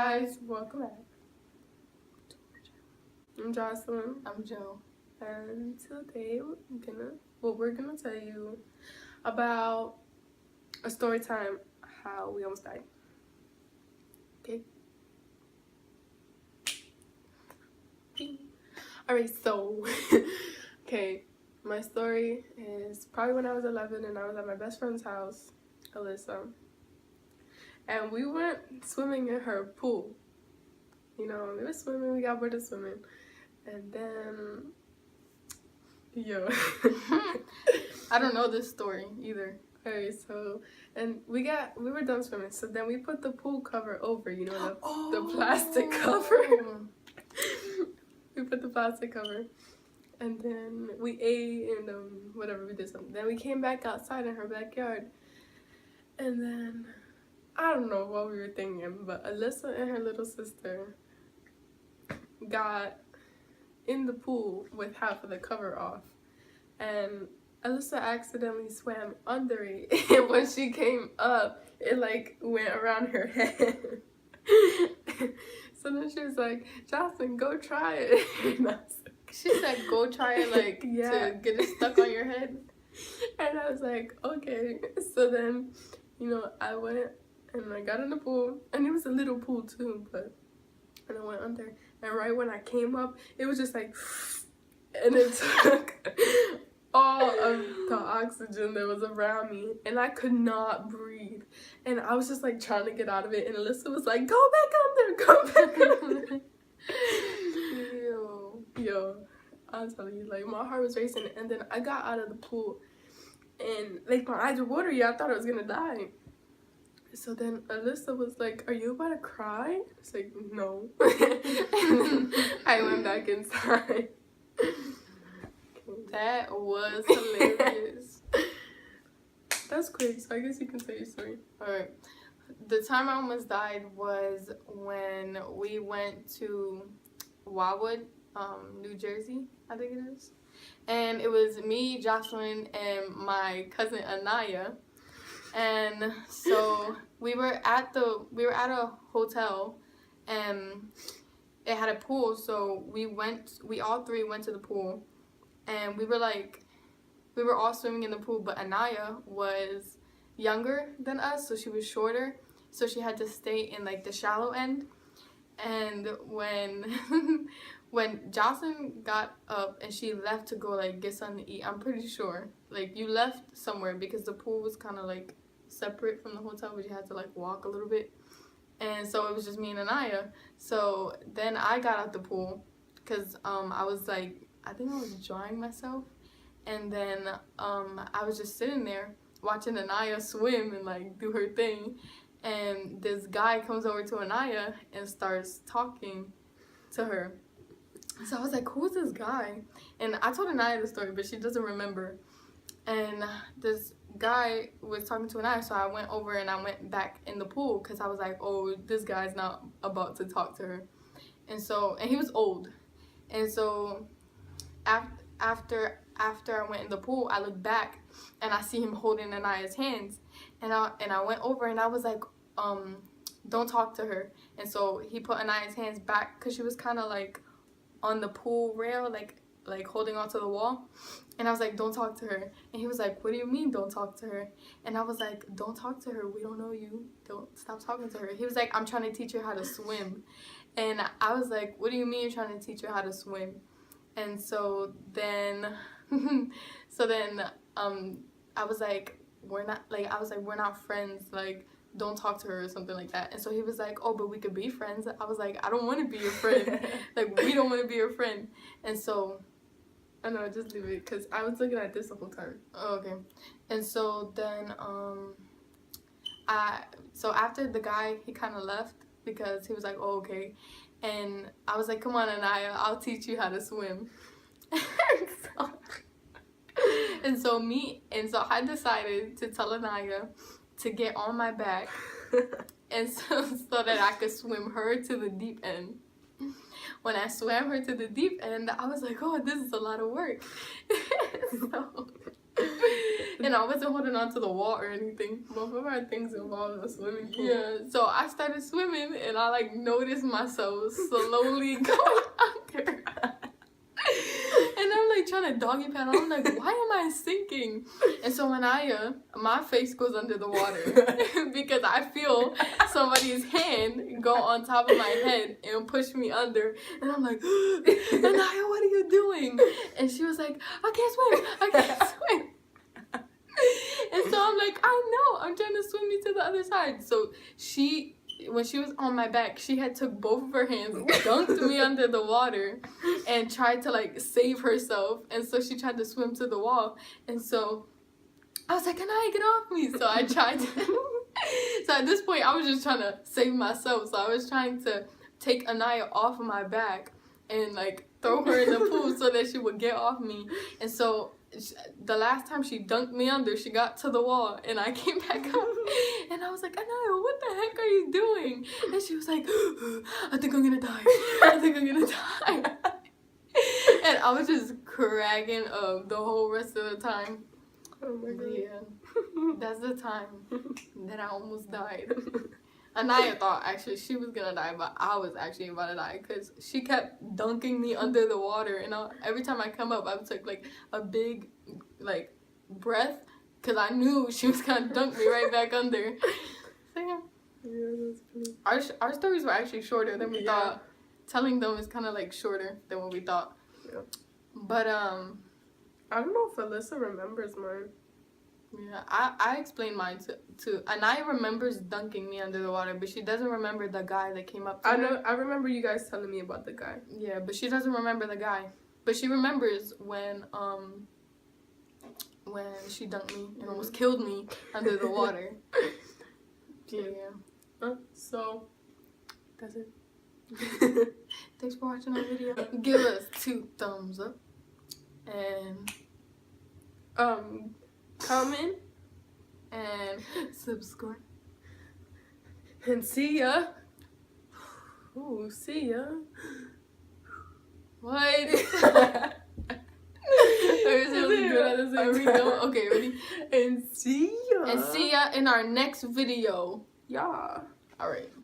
guys, welcome back. I'm Jocelyn. I'm Joe. And today we're gonna tell you about a story time, how we almost died. Okay. Alright, so okay, my story is probably when I was 11 and I was at my best friend's house, Alyssa. And we went swimming in her pool. You know, we were swimming, we got bored of swimming. And then, I don't know this story either. Alright, so, and we were done swimming. So then we put the pool cover over, you know, the plastic cover. We put the plastic cover. And then we ate and whatever, we did something. Then we came back outside in her backyard. And then, I don't know what we were thinking, but Alyssa and her little sister got in the pool with half of the cover off. And Alyssa accidentally swam under it. And when she came up, it like went around her head. So then she was like, Jocelyn, go try it. And I was like, she said, go try it, like, to get it stuck on your head. And I was like, okay. So then, you know, I went and I got in the pool. And it was a little pool too, and I went under. And right when I came up, it was just like, and it took all of the oxygen that was around me. And I could not breathe. And I was just like trying to get out of it. And Alyssa was like, go back under. Yo, I'm telling you, like, my heart was racing. And then I got out of the pool. And, like, my eyes were watery. I thought I was going to die. So then Alyssa was like, are you about to cry? I was like, no. And then I went back inside. That was hilarious. That's quick, so I guess you can say your story. Alright. The time I almost died was when we went to Wildwood, New Jersey, I think it is. And it was me, Jocelyn, and my cousin Anaya. And so we were at a hotel and it had a pool, so we all three went to the pool, and we were all swimming in the pool, but Anaya was younger than us, so she was shorter, so she had to stay in like the shallow end. And when Jocelyn got up and she left to go like get something to eat, I'm pretty sure like you left somewhere because the pool was kind of like separate from the hotel, but you had to like walk a little bit. And so it was just me and Anaya. So then I got out the pool because I was like, I think I was drying myself. And then I was just sitting there watching Anaya swim and like do her thing. And this guy comes over to Anaya and starts talking to her. So I was like, who's this guy? And I told Anaya the story, but she doesn't remember. And this guy was talking to Anaya, so I went over and I went back in the pool because I was like, oh, this guy's not about to talk to her. And he was old. And so after I went in the pool, I looked back and I see him holding Anaya's hands. And I went over and I was like, don't talk to her. And so he put Anaya's hands back because she was kind of like on the pool rail, like holding onto the wall. And I was like, don't talk to her. And he was like, what do you mean don't talk to her? And I was like, don't talk to her, we don't know you, don't stop talking to her. He was like, I'm trying to teach her how to swim. And I was like, what do you mean you're trying to teach her how to swim? And so then I was like, we're not friends, like don't talk to her or something like that. And so he was like, oh, but we could be friends. I was like, I don't want to be your friend. Like, we don't want to be your friend. And so I know, just leave it because I was looking at this the whole time. Oh, okay. And so then so after the guy, he kind of left because he was like, oh, okay. And I was like, come on, Anaya, I'll teach you how to swim. And so I decided to tell Anaya to get on my back and so that I could swim her to the deep end. When I swam her to the deep end, I was like, oh, this is a lot of work. So And I wasn't holding on to the wall or anything. Both of our things involved a swimming pool. Yeah, so I started swimming and I like noticed myself slowly going under. And I'm like trying to doggy paddle. I'm like, why am I sinking? And so when my face goes under the water because I feel somebody's hand go on top of my head and push me under. And I'm like, Anaya, what are you doing? And she was like, I can't swim. And so I'm like, I know, I'm trying to swim you to the other side. So when she was on my back, she had took both of her hands, dunked me under the water, and tried to like save herself. And so she tried to swim to the wall. And so I was like, Anaya, get off me. So I tried to. So at this point, I was just trying to save myself. So I was trying to take Anaya off of my back and like throw her in the pool so that she would get off me. And so the last time she dunked me under, she got to the wall and I came back up and I was like, Anaya, what the heck are you doing? And she was like, I think I'm gonna die. I think I'm gonna die. And I was just cracking up the whole rest of the time. Oh my god. Yeah, that's the time that I almost died. Anaya thought actually she was gonna die, but I was actually about to die because she kept dunking me under the water, and every time I come up, I would take like a big like breath because I knew she was gonna dunk me right back under. So yeah, Yeah, that's funny. Our stories were actually shorter than we thought. Telling them is kind of like shorter than what we thought. Yeah. But I don't know if Alyssa remembers mine. yeah, I explained mine to Anaya remembers dunking me under the water, but she doesn't remember the guy that came up to her. I remember you guys telling me about the guy. Yeah, but she doesn't remember the guy. But she remembers when she dunked me and almost killed me under the water. Yeah. So that's it. Thanks for watching our video. Give us 2 thumbs up and comment and subscribe. And see ya. Ooh, see ya. What? Are we done? Okay, ready? And see ya. And see ya in our next video. Yeah. Alright.